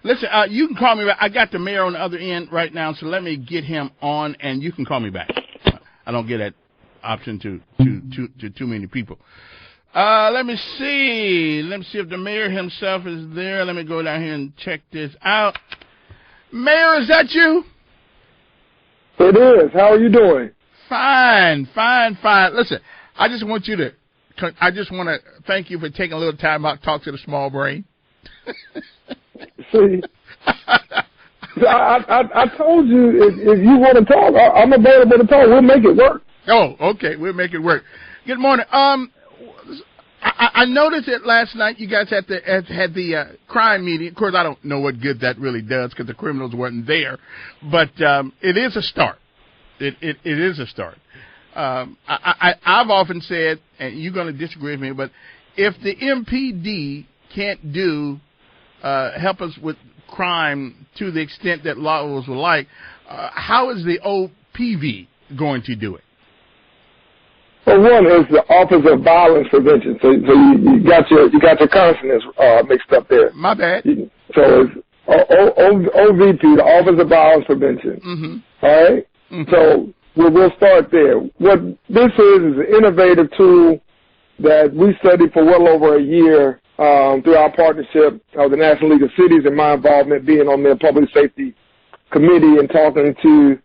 Listen, you can call me back. I got the mayor on the other end right now, so let me get him on, and you can call me back. I don't get that option to too many people. Let me see. Let me see if the mayor himself is there. Let me go down here and check this out. Mayor, is that you? It is. How are you doing? Fine. Listen, I just want to thank you for taking a little time out to talk to the small brain. See, I told you if you want to talk, I'm available to talk. We'll make it work. Oh, okay. We'll make it work. Good morning. I noticed that last night you guys had the crime meeting. Of course, I don't know what good that really does because the criminals weren't there, but it is a start. It is a start. I've often said, and you're going to disagree with me, but if the MPD can't help us with crime to the extent that laws would like, how is the OPV going to do it? Well, one is the Office of Violence Prevention. So you got your consonants mixed up there. My bad. So it's OVP, the Office of Violence Prevention. Mm-hmm. All right. Mm-hmm. So we'll start there. What this is an innovative tool that we studied for well over a year through our partnership of the National League of Cities and my involvement being on their public safety committee and talking to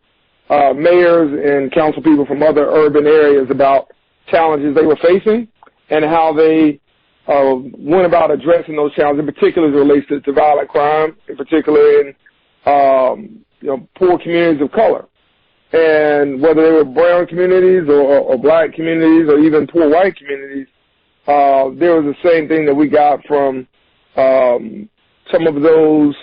mayors and council people from other urban areas about challenges they were facing and how they went about addressing those challenges, in particular as it relates to violent crime, in particular in poor communities of color. And whether they were brown communities or black communities or even poor white communities, there was the same thing that we got from some of those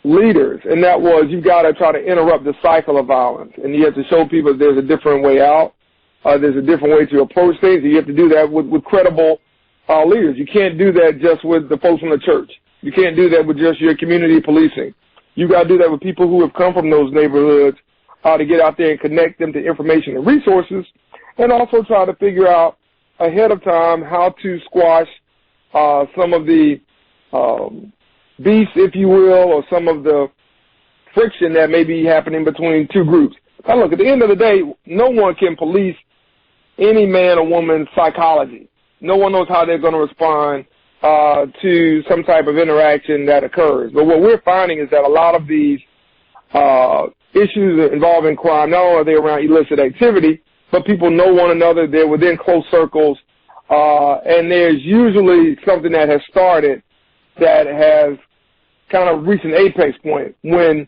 leaders, and that was you've got to try to interrupt the cycle of violence, and you have to show people there's a different way out, there's a different way to approach things, and you have to do that with credible leaders. You can't do that just with the folks from the church. You can't do that with just your community policing. You got to do that with people who have come from those neighborhoods to get out there and connect them to information and resources, and also try to figure out ahead of time how to squash some of the beast, if you will, or some of the friction that may be happening between two groups. Now, look, at the end of the day, no one can police any man or woman's psychology. No one knows how they're going to respond to some type of interaction that occurs. But what we're finding is that a lot of these issues involving crime, not only are they around illicit activity, but people know one another, they're within close circles, and there's usually something that has started that has kind of reached an apex point when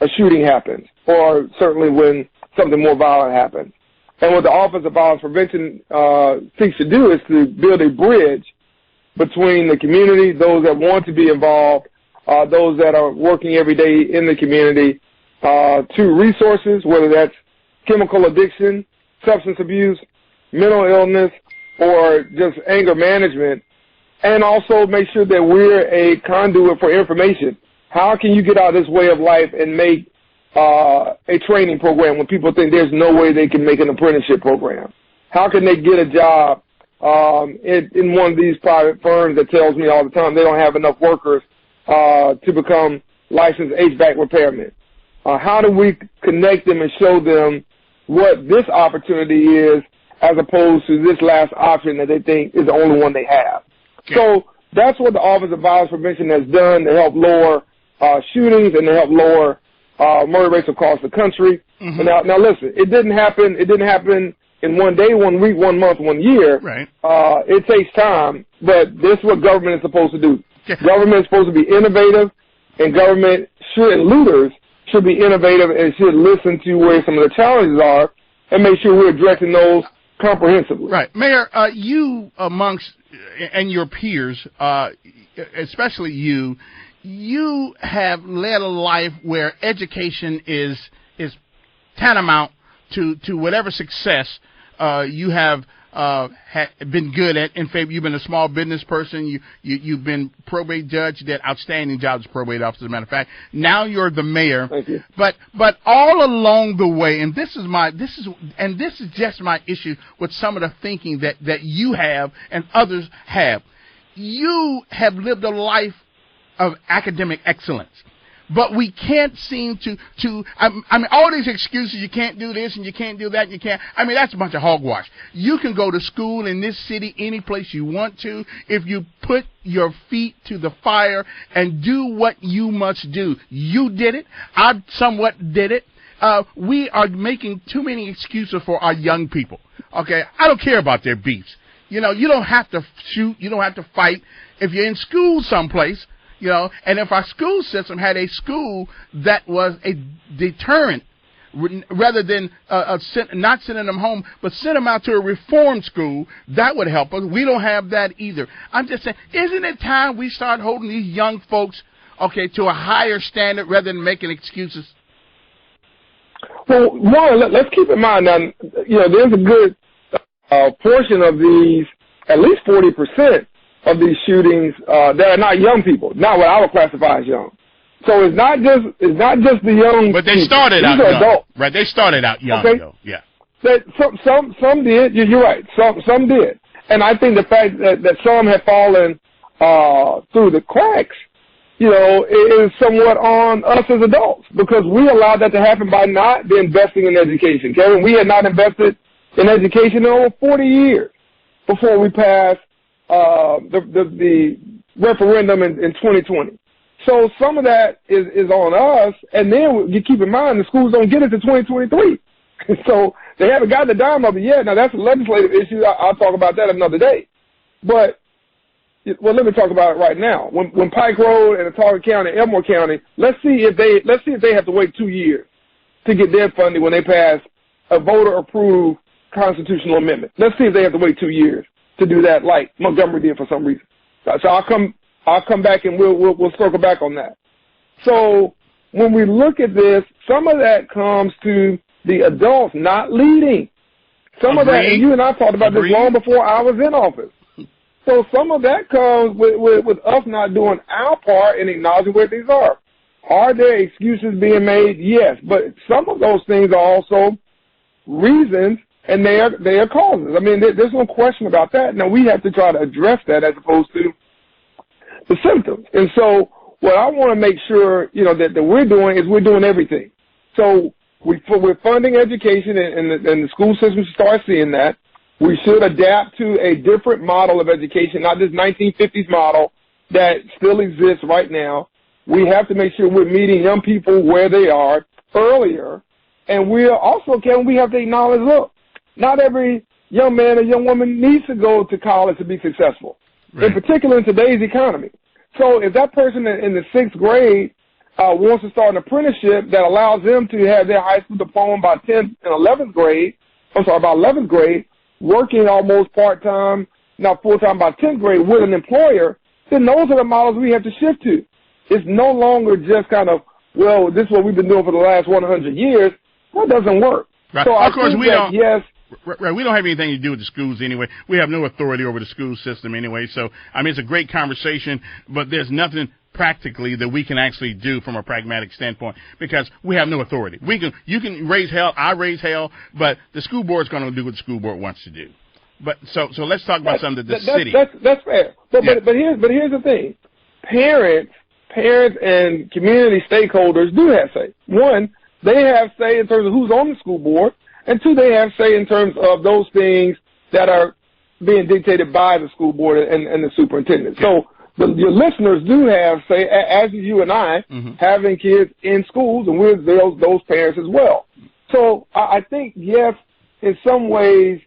a shooting happens, or certainly when something more violent happens. And what the Office of Violence Prevention seeks to do is to build a bridge between the community, those that want to be involved, those that are working every day in the community, to resources, whether that's chemical addiction, substance abuse, mental illness, or just anger management, and also make sure that we're a conduit for information. How can you get out of this way of life and make a training program when people think there's no way they can make an apprenticeship program? How can they get a job in one of these private firms that tells me all the time they don't have enough workers to become licensed HVAC repairmen? How do we connect them and show them what this opportunity is as opposed to this last option that they think is the only one they have? Okay. So that's what the Office of Violence Prevention has done to help lower shootings and to help lower murder rates across the country. Mm-hmm. Now listen, it didn't happen in one day, 1 week, 1 month, 1 year. Right. It takes time, but this is what government is supposed to do. Okay. Government is supposed to be innovative, and government leaders should be innovative and should listen to where some of the challenges are and make sure we're addressing those comprehensively. Right. Mayor, you amongst and your peers, especially you have led a life where education is tantamount to whatever success you have been good at. In favor, you've been a small business person. You've been probate judge. You did outstanding jobs as probate officer. As a matter of fact, now you're the mayor. Thank you. But all along the way, and this is just my issue with some of the thinking that you have and others have. You have lived a life of academic excellence. But we can't seem to I mean, all these excuses, you can't do this and you can't do that, and you can't, I mean, that's a bunch of hogwash. You can go to school in this city any place you want to if you put your feet to the fire and do what you must do. You did it. I somewhat did it. We are making too many excuses for our young people. Okay, I don't care about their beefs. You know, you don't have to shoot. You don't have to fight. If you're in school someplace, you know, and if our school system had a school that was a deterrent, rather than not sending them home, but send them out to a reform school, that would help us. We don't have that either. I'm just saying, isn't it time we start holding these young folks, okay, to a higher standard rather than making excuses? Well, one, let's keep in mind now, you know, there's a good portion of these, at least 40% of these shootings that are not young people, not what I would classify as young. So it's not just the young. But they started out young, adults. Right? They started out young, okay. Though. Yeah. That some did. You're right. Some did, and I think the fact that some have fallen through the cracks, you know, is somewhat on us as adults because we allowed that to happen by not investing in education. Kevin, we had not invested in education in over 40 years before we passed the referendum in 2020. So some of that is on us, and then you keep in mind the schools don't get it to 2023. So they haven't gotten the dime of it yet. Now, that's a legislative issue. I'll talk about that another day. But, well, let me talk about it right now. When Pike Road and Autauga County, Elmore County, let's see if they have to wait 2 years to get their funding when they pass a voter-approved constitutional amendment. Let's see if they have to wait 2 years to do that, like Montgomery did for some reason. So I'll come back and we'll circle back on that. So when we look at this, some of that comes to the adults not leading. Some of that, and you and I talked about this long before I was in office. So some of that comes with us not doing our part in acknowledging where things are. Are there excuses being made? Yes, but some of those things are also reasons, and they are causes. I mean, there's no question about that. Now, we have to try to address that as opposed to the symptoms. And so what I want to make sure, you know, that we're doing is we're doing everything. So we're funding education, and the school system should start seeing that. We should adapt to a different model of education, not this 1950s model that still exists right now. We have to make sure we're meeting young people where they are earlier. And we also we have to acknowledge, look, not every young man or young woman needs to go to college to be successful, right, in particular in today's economy. So if that person in the 6th grade wants to start an apprenticeship that allows them to have their high school diploma by 10th and 11th grade, by 11th grade, working almost part-time, not full-time by 10th grade with an employer, then those are the models we have to shift to. It's no longer just kind of, well, this is what we've been doing for the last 100 years. That doesn't work. Right. So of course, we don't. Yes. Right. We don't have anything to do with the schools anyway. We have no authority over the school system anyway. So, I mean, it's a great conversation, but there's nothing practically that we can actually do from a pragmatic standpoint because we have no authority. You can raise hell, I raise hell, but the school board's going to do what the school board wants to do. But so let's talk about something that the city. That's fair. But here's the thing. Parents and community stakeholders do have say. One, they have say in terms of who's on the school board, and two, they have say in terms of those things that are being dictated by the school board and the superintendent. So your listeners do have say, as you and I, having kids in schools, and we're those parents as well. So I think, yes, in some ways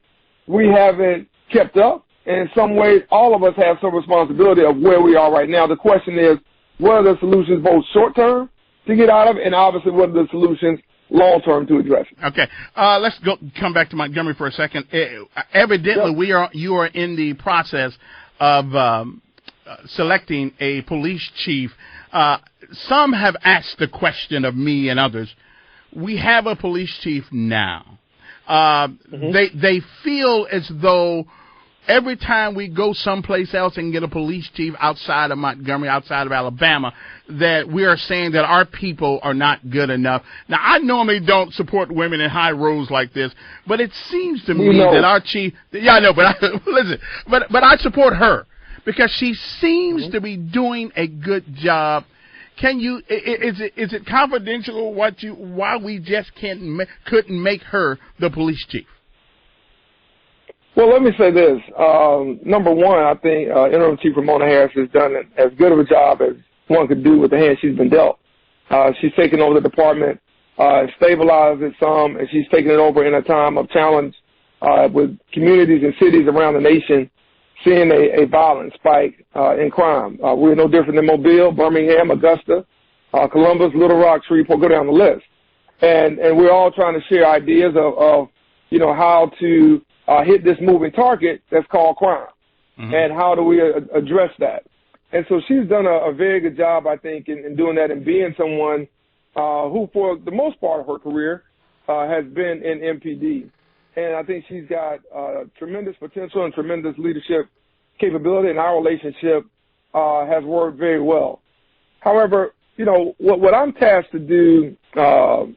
we haven't kept up, and in some ways all of us have some responsibility of where we are right now. The question is, what are the solutions both short-term to get out of, and obviously what are the solutions long-term to address it? Okay. Let's come back to Montgomery for a second. Evidently, you are in the process of selecting a police chief. Some have asked the question of me and others. We have a police chief now. They feel as though every time we go someplace else and get a police chief outside of Montgomery, outside of Alabama, that we are saying that our people are not good enough. Now, I normally don't support women in high roles like this, but it seems to me that our chief, yeah, I know, but listen, but I support her because she seems to be doing a good job. Can you? Is it confidential why we just couldn't make her the police chief? Well, let me say this. Number one, I think Interim Chief Ramona Harris has done as good of a job as one could do with the hand she's been dealt. She's taken over the department, stabilized it some, and she's taken it over in a time of challenge with communities and cities around the nation seeing a violent spike in crime. We're no different than Mobile, Birmingham, Augusta, Columbus, Little Rock, Shreveport, go down the list. And we're all trying to share ideas of how to hit this moving target that's called crime. And how do we address that? And so she's done a very good job, I think, in doing that and being someone who, for the most part of her career, has been in MPD. And I think she's got tremendous potential and tremendous leadership capability, and our relationship has worked very well. However, what I'm tasked to do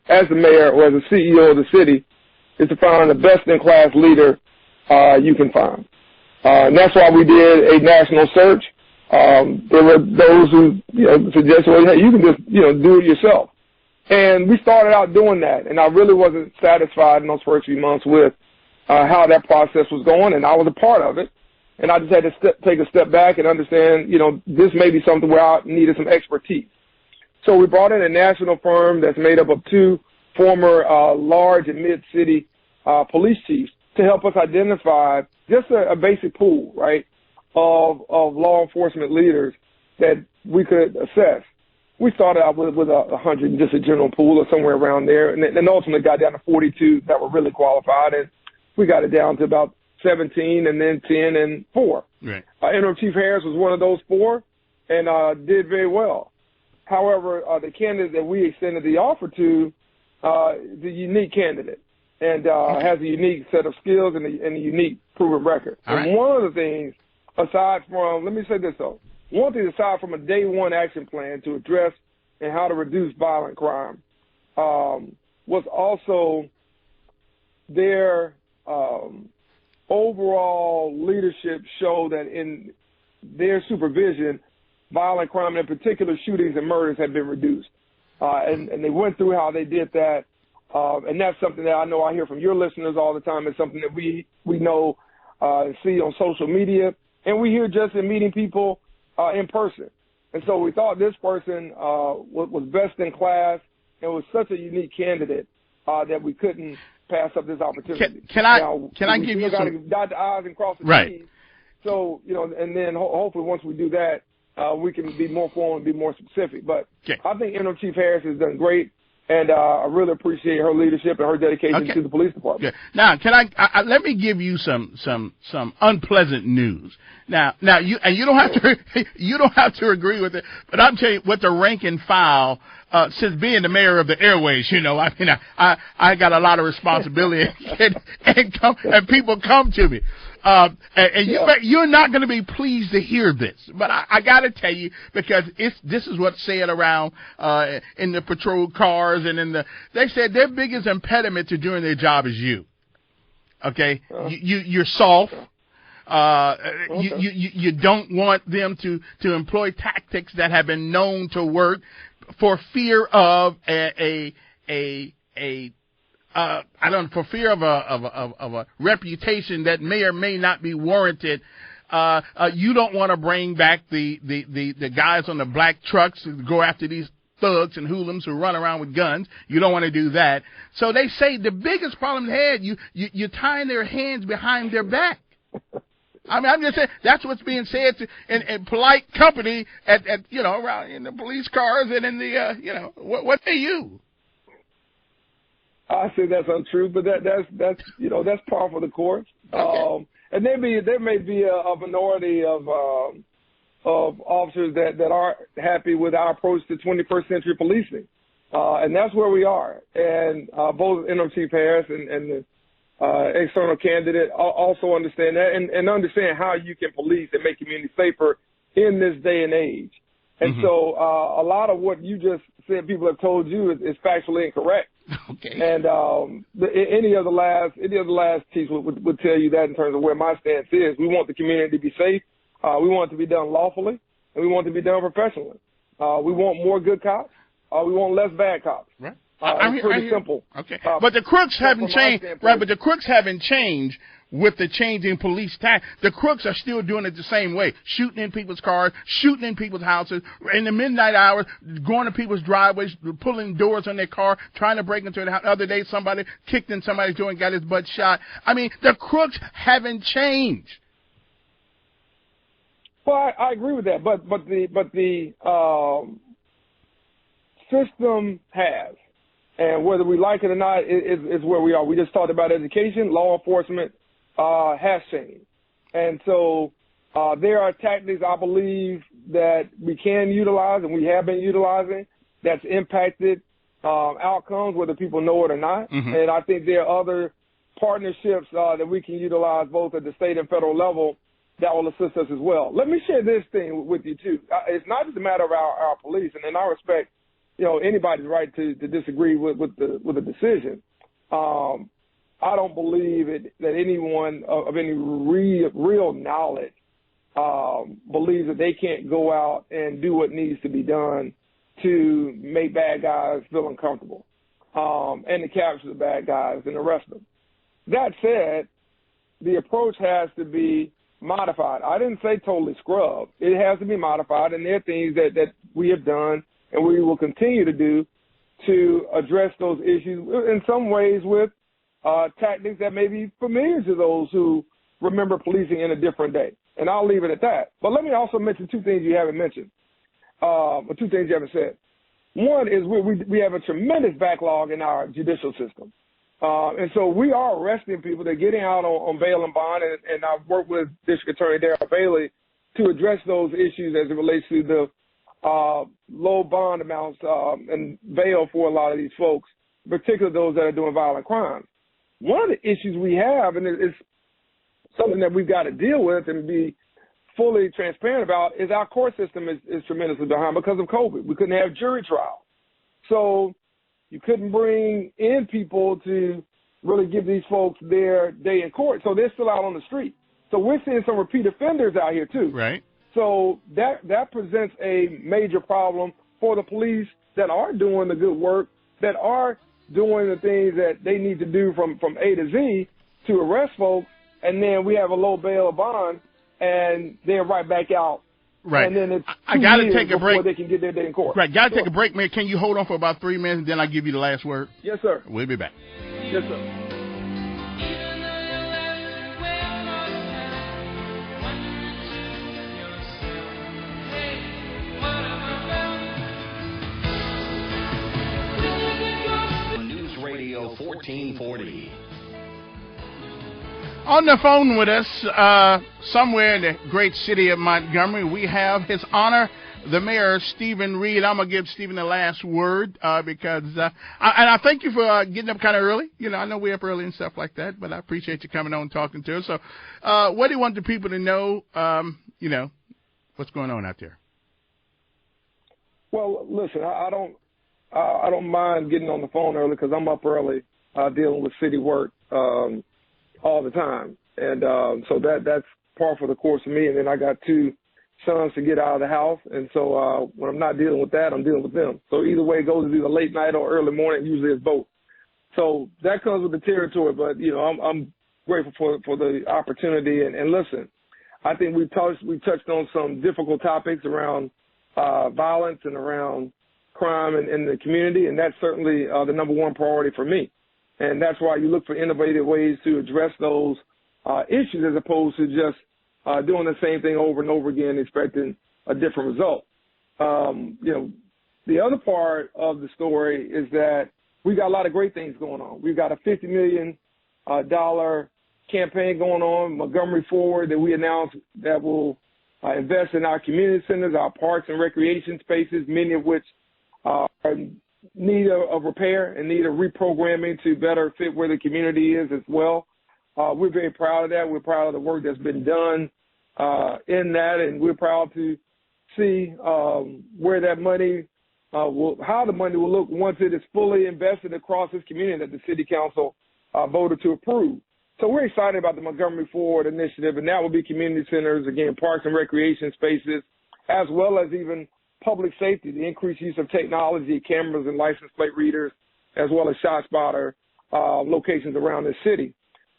as the mayor or as the CEO of the city is to find the best-in-class leader you can find. And that's why we did a national search. There were those who suggested, well, hey, you can just do it yourself. And we started out doing that, and I really wasn't satisfied in those first few months with how that process was going, and I was a part of it. And I just had to take a step back and understand, this may be something where I needed some expertise. So we brought in a national firm that's made up of two former large and mid-city police chiefs to help us identify just a basic pool, right, of law enforcement leaders that we could assess. We started out with 100, just a general pool or somewhere around there, and then ultimately got down to 42 that were really qualified, and we got it down to about 17 and then 10 and 4. Right. Interim Chief Harris was one of those 4 and did very well. However, the candidate that we extended the offer to is a unique candidate and has a unique set of skills and a unique proven record. And one of the things, aside from, let me say this though, one thing aside from a day one action plan to address and how to reduce violent crime was also their overall leadership show that in their supervision, violent crime, and in particular shootings and murders, have been reduced. And they went through how they did that. And that's something that I know I hear from your listeners all the time. It's something that we know and see on social media, and we hear just in meeting people in person. And so we thought this person was best in class and was such a unique candidate that we couldn't pass up this opportunity. Can I give you some? We got to dot the I's and cross the T's. So, and then hopefully once we do that, we can be more formal and be more specific. But I think Interim Chief Harris has done great, and I really appreciate her leadership and her dedication to the police department. Now, can I let me give you some unpleasant news. Now you don't have to agree with it, but I'm telling you what the rank and file since being the mayor of the airways, I got a lot of responsibility and people come to me. You're not going to be pleased to hear this, but I got to tell you, because this is what's said around in the patrol cars and they said their biggest impediment to doing their job is you. Okay, you're soft. You don't want them to employ tactics that have been known to work for fear of for fear of a reputation that may or may not be warranted. You don't want to bring back the guys on the black trucks who go after these thugs and hoodlums who run around with guns. You don't want to do that. So they say the biggest problem they had, you're tying their hands behind their back. I mean, I'm just saying that's what's being said in polite company at around in the police cars and in the what say you? I say that's untrue, but that's par for the course. Okay. And there may be a minority of officers that aren't happy with our approach to 21st century policing, and that's where we are. And both Interim Chief Harris and the external candidate also understand that and understand how you can police and make communities safer in this day and age. And so a lot of what you just said people have told you is factually incorrect. Okay. And any of the last chiefs would tell you that in terms of where my stance is. We want the community to be safe. We want it to be done lawfully, and we want it to be done professionally. We want more good cops. We want less bad cops. Right. It's pretty simple. Okay. But the crooks haven't changed. Right, but the crooks haven't changed with the changing police tactics. The crooks are still doing it the same way, shooting in people's cars, shooting in people's houses, in the midnight hours, going to people's driveways, pulling doors on their car, trying to break into the house. The other day, somebody kicked in somebody's door and got his butt shot. I mean, the crooks haven't changed. Well, I agree with that, but the system has, and whether we like it or not, is where we are. We just talked about education, law enforcement has changed, and so there are tactics I believe that we can utilize and we have been utilizing that's impacted outcomes, whether people know it or not. Mm-hmm. And I think there are other partnerships that we can utilize both at the state and federal level that will assist us as well. Let me share this thing with you too. It's not just a matter of our police, and I respect, anybody's right to disagree with the decision. I don't believe that anyone of any real knowledge believes that they can't go out and do what needs to be done to make bad guys feel uncomfortable and to capture the bad guys and arrest them. That said, the approach has to be modified. I didn't say totally scrub. It has to be modified, and there are things that we have done and we will continue to do to address those issues in some ways with tactics that may be familiar to those who remember policing in a different day. And I'll leave it at that. But let me also mention two things you haven't mentioned, or two things you haven't said. One is we have a tremendous backlog in our judicial system. And so we are arresting people. They're getting out on bail and bond, and I've worked with District Attorney Darrell Bailey to address those issues as it relates to the low bond amounts and bail for a lot of these folks, particularly those that are doing violent crimes. One of the issues we have, and it's something that we've got to deal with and be fully transparent about, is our court system is tremendously behind because of COVID. We couldn't have jury trials. So you couldn't bring in people to really give these folks their day in court. So they're still out on the street. So we're seeing some repeat offenders out here too. Right. So that presents a major problem for the police that are doing the good work, that are doing the things that they need to do from A to Z to arrest folks, and then we have a low bail bond, and they're right back out. Right. And then it's I got to take a break before they can get their day in court. Right. Got to take a break, man. Can you hold on for about 3 minutes, and then I'll give you the last word? Yes, sir. We'll be back. Yes, sir. News Radio 1440. On the phone with us, somewhere in the great city of Montgomery, we have His Honor, the Mayor, Stephen Reed. I'm going to give Stephen the last word because, and I thank you for getting up kind of early. I know we're up early and stuff like that, but I appreciate you coming on and talking to us. So what do you want the people to know, what's going on out there? Well, listen, I don't mind getting on the phone early because I'm up early dealing with city work all the time. And so that's par for the course for me. And then I got 2 sons to get out of the house. And so when I'm not dealing with that, I'm dealing with them. So either way it goes, it's either late night or early morning. Usually it's both. So that comes with the territory. But, I'm grateful for the opportunity. And listen, I think we touched on some difficult topics around violence and around crime in the community. And that's certainly the number one priority for me. And that's why you look for innovative ways to address those issues as opposed to just doing the same thing over and over again, expecting a different result. The other part of the story is that we got a lot of great things going on. We've got a $50 million campaign going on, Montgomery Forward, that we announced that will invest in our community centers, our parks and recreation spaces, many of which are need of repair and need of reprogramming to better fit where the community is as well. We're very proud of that. We're proud of the work that's been done in that, and we're proud to see where that money how the money will look once it is fully invested across this community that the city council voted to approve. So we're excited about the Montgomery Forward initiative, and that will be community centers, again, parks and recreation spaces, as well as even public safety, the increased use of technology, cameras and license plate readers, as well as ShotSpotter locations around the city.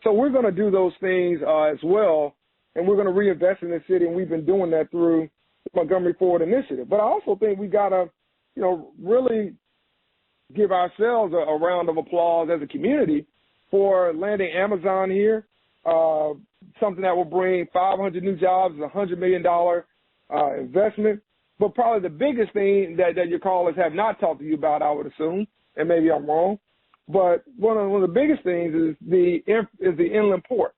So we're going to do those things as well, and we're going to reinvest in the city, and we've been doing that through the Montgomery Forward initiative. But I also think we got to, really give ourselves a round of applause as a community for landing Amazon here, something that will bring 500 new jobs, $100 million investment. But probably the biggest thing that your callers have not talked to you about, I would assume, and maybe I'm wrong, but one of the biggest things is the inland port.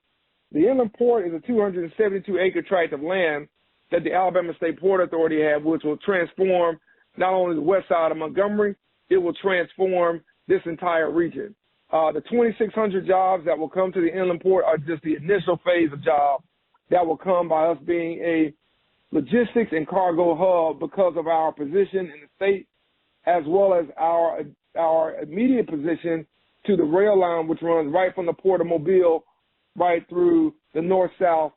The inland port is a 272-acre tract of land that the Alabama State Port Authority had, which will transform not only the west side of Montgomery, it will transform this entire region. The 2,600 jobs that will come to the inland port are just the initial phase of jobs that will come by us being a logistics and cargo hub because of our position in the state, as well as our immediate position to the rail line, which runs right from the Port of Mobile right through the north-south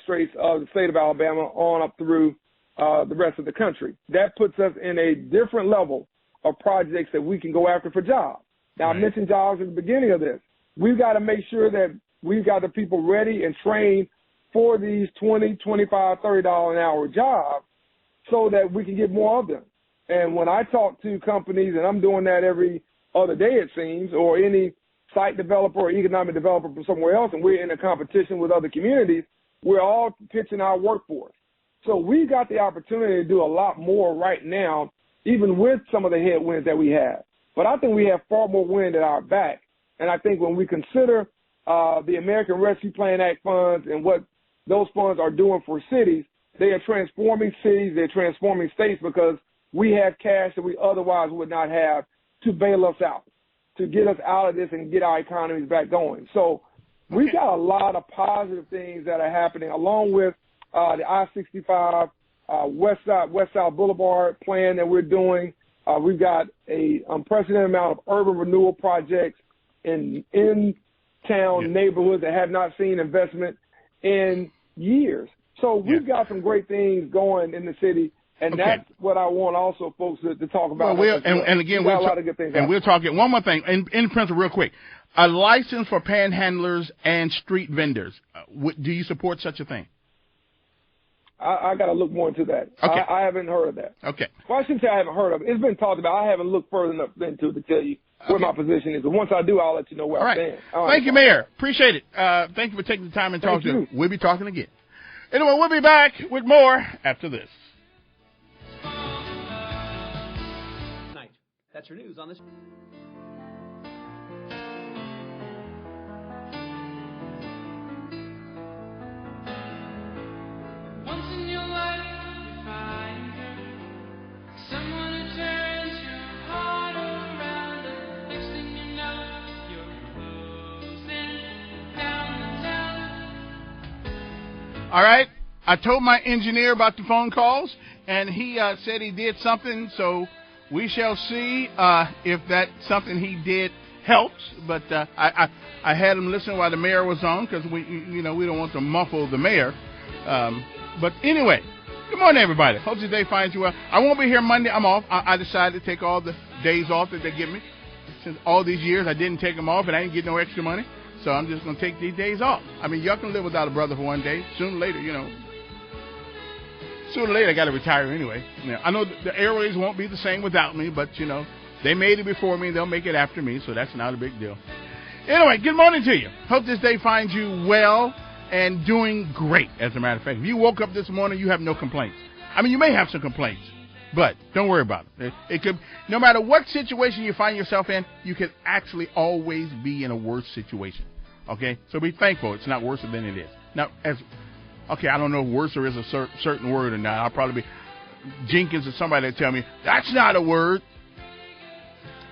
straits of the state of Alabama on up through the rest of the country. That puts us in a different level of projects that we can go after for jobs. Now, right. I mentioned jobs at the beginning of this. We've got to make sure that we've got the people ready and trained for these $20, $25, $30 an hour jobs so that we can get more of them. And when I talk to companies, and I'm doing that every other day, it seems, or any site developer or economic developer from somewhere else, and we're in a competition with other communities, we're all pitching our workforce. So we've got the opportunity to do a lot more right now, even with some of the headwinds that we have. But I think we have far more wind at our back. And I think when we consider the American Rescue Plan Act funds and what those funds are doing for cities, they are transforming cities, they're transforming states because we have cash that we otherwise would not have to bail us out, to get us out of this and get our economies back going. So we've got a lot of positive things that are happening, along with the I-65 West South Boulevard plan that we're doing. We've got an unprecedented amount of urban renewal projects in town neighborhoods that have not seen investment in years. So we've got some great things going in the city, and that's what I want also folks to talk about. Well, and again, we've got a lot of good things. And we're talking one more thing, in principle, real quick. A license for panhandlers and street vendors. Do you support such a thing? I got to look more into that. Okay. I haven't heard of that. Okay. Well, I shouldn't say I haven't heard of it. It's been talked about. I haven't looked further enough into it to tell you where my position is. But once I do, I'll let you know where I stand. Thank you, Mayor. Appreciate it. Thank you for taking the time and talking to us. We'll be talking again. Anyway, we'll be back with more after this. That's your news on this. Once in your life, you find someone who turns your heart around, and next thing you know, you're closing down the town. All right. I told my engineer about the phone calls, and he said he did something, so we shall see if that something he did helps. But I had him listen while the mayor was on because we don't want to muffle the mayor. But anyway, good morning, everybody. Hope your day finds you well. I won't be here Monday. I'm off. I decided to take all the days off that they give me. Since all these years, I didn't take them off, and I didn't get no extra money. So I'm just going to take these days off. I mean, y'all can live without a brother for one day. Sooner or later, Sooner or later, I got to retire anyway. I know the airways won't be the same without me, but, they made it before me. They'll make it after me, so that's not a big deal. Anyway, good morning to you. Hope this day finds you well and doing great, as a matter of fact. If you woke up this morning, you have no complaints. I mean, you may have some complaints, but don't worry about it. It could, no matter what situation you find yourself in, you could actually always be in a worse situation, okay? So be thankful it's not worse than it is. Now, I don't know if worser is a certain word or not. I'll probably be Jenkins or somebody that tell me, that's not a word.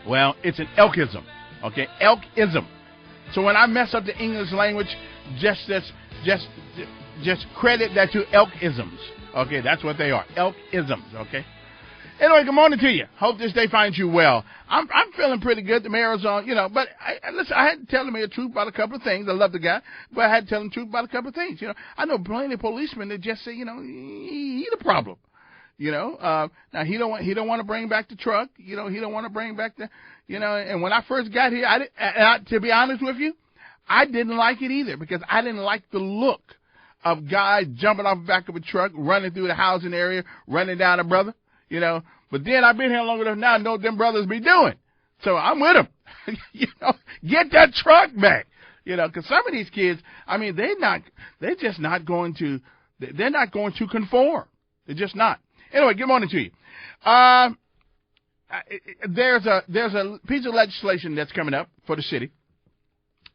Well, it's an elkism, okay? Elkism. So when I mess up the English language, just credit that to elkisms, okay? That's what they are, elkisms, okay? Anyway, good morning to you. Hope this day finds you well. I'm feeling pretty good. The mayor's on, but listen, I had to tell the mayor the truth about a couple of things. I love the guy, but I had to tell him the truth about a couple of things. I know plenty of policemen that just say, he's the problem. Now he don't want to bring back the truck. He don't want to bring back the, and when I first got here, to be honest with you, I didn't like it either because I didn't like the look of guys jumping off the back of a truck, running through the housing area, running down a brother, But then I've been here long enough now, I know what them brothers be doing. So I'm with them. Get that truck back. Because some of these kids, they're just not going to, they're not going to conform. They're just not. Anyway, good morning to you. There's a piece of legislation that's coming up for the city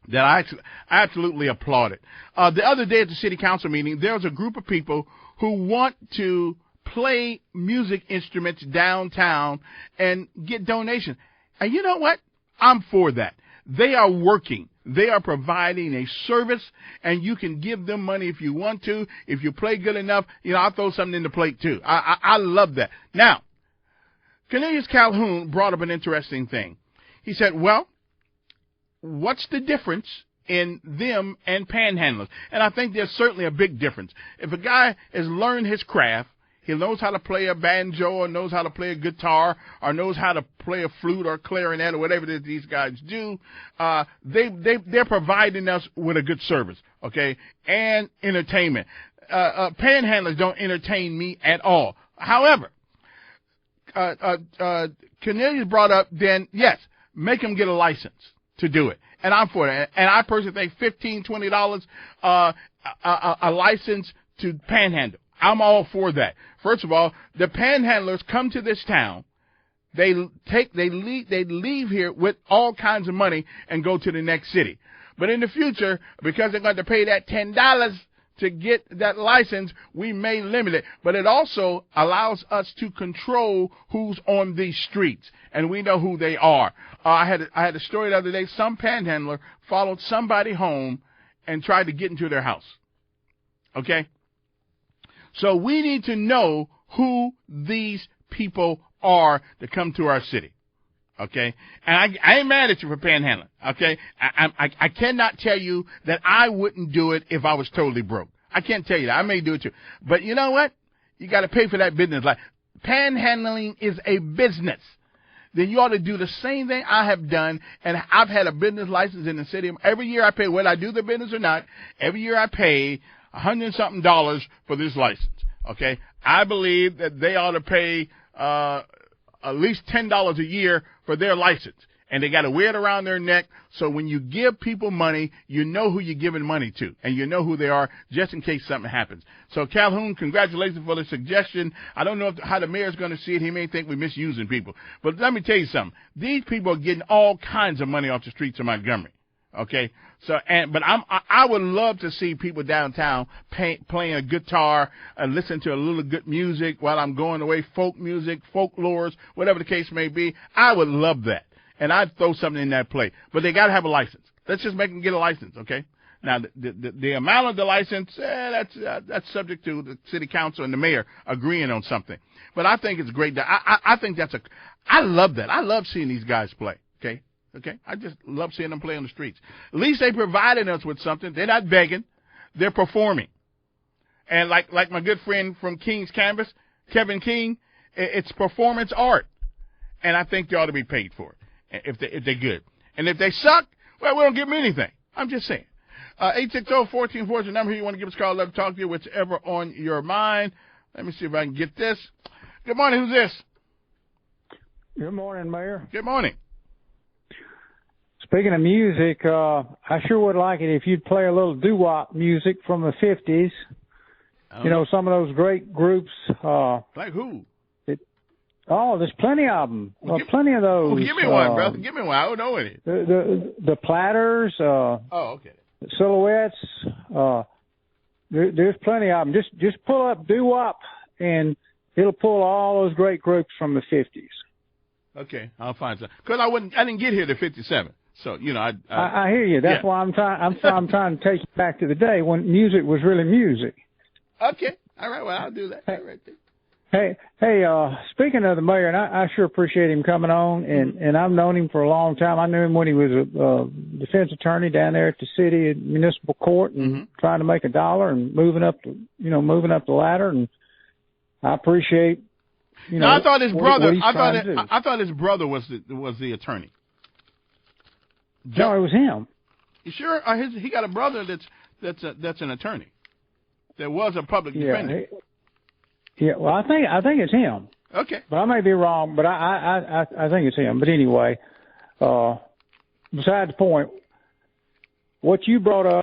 that I absolutely applauded. The other day at the city council meeting, there was a group of people who want to play music instruments downtown and get donations. And you know what? I'm for that. They are working. They are providing a service, and you can give them money if you want to. If you play good enough, I'll throw something in the plate too. I love that. Now, Cornelius Calhoun brought up an interesting thing. He said, well, what's the difference in them and panhandlers? And I think there's certainly a big difference. If a guy has learned his craft, he knows how to play a banjo or knows how to play a guitar or knows how to play a flute or clarinet or whatever that these guys do, they're providing us with a good service, okay, and entertainment. Panhandlers don't entertain me at all. However, Cornelius brought up, then, yes, make them get a license to do it. And I'm for that. And I personally think $15, $20 a license to panhandle. I'm all for that. First of all, the panhandlers come to this town. They leave here with all kinds of money and go to the next city. But in the future, because they're going to pay that $10 to get that license, we may limit it. But it also allows us to control who's on these streets, and we know who they are. I had a story the other day. Some panhandler followed somebody home and tried to get into their house. Okay? So we need to know who these people are that come to our city. Okay? And I ain't mad at you for panhandling. Okay? I cannot tell you that I wouldn't do it if I was totally broke. I can't tell you that. I may do it too. But you know what? You got to pay for that business. Like, panhandling is a business. Then you ought to do the same thing I have done, and I've had a business license in the city. Every year I pay, whether I do the business or not, every year I pay $100-something for this license. Okay? I believe that they ought to pay at least $10 a year for their license. And they got to wear it around their neck, so when you give people money, you know who you're giving money to, and you know who they are, just in case something happens. So, Calhoun, congratulations for the suggestion. I don't know how the mayor's going to see it. He may think we're misusing people. But let me tell you something. These people are getting all kinds of money off the streets of Montgomery. Okay? So, but I would love to see people downtown playing a guitar and listen to a little good music while I'm going away, folk music, folklores, whatever the case may be. I would love that. And I'd throw something in that plate. But they got to have a license. Let's just make them get a license, okay? Now, the amount of the license, that's subject to the city council and the mayor agreeing on something. But I think it's great. I think I love that. I love seeing these guys play, okay? Okay? I just love seeing them play on the streets. At least they provided us with something. They're not begging. They're performing. And like my good friend from King's Canvas, Kevin King, it's performance art. And I think they ought to be paid for it. If they're good. And if they suck, well, we don't give them anything. I'm just saying. 860-1440 is the number here. You want to give us a call, love to talk to you, whichever on your mind. Let me see if I can get this. Good morning. Who's this? Good morning, Mayor. Good morning. Speaking of music, I sure would like it if you'd play a little doo-wop music from the 50s. You know, some of those great groups. Like who? There's plenty of them. Plenty of those. Well, give me one, brother. Give me one. I don't know any. The Platters. Okay. The Silhouettes. There's plenty of them. Just pull up doo-wop, and it'll pull all those great groups from the 50s. Okay, I'll find some. Because I didn't get here to 57. So, you know, I hear you. That's why I'm trying to take you back to the day when music was really music. Okay. All right. Well, I'll do that. All right. Hey, speaking of the mayor, and I sure appreciate him coming on, and I've known him for a long time. I knew him when he was a defense attorney down there at the city municipal court and trying to make a dollar and moving up the ladder. And I appreciate, I thought his brother. I thought his brother was the attorney. No, it was him. You sure? He got a brother that's an attorney. There was a public defender. Yeah, well, I think it's him. Okay, but I may be wrong. But I think it's him. But anyway, beside the point, what you brought up.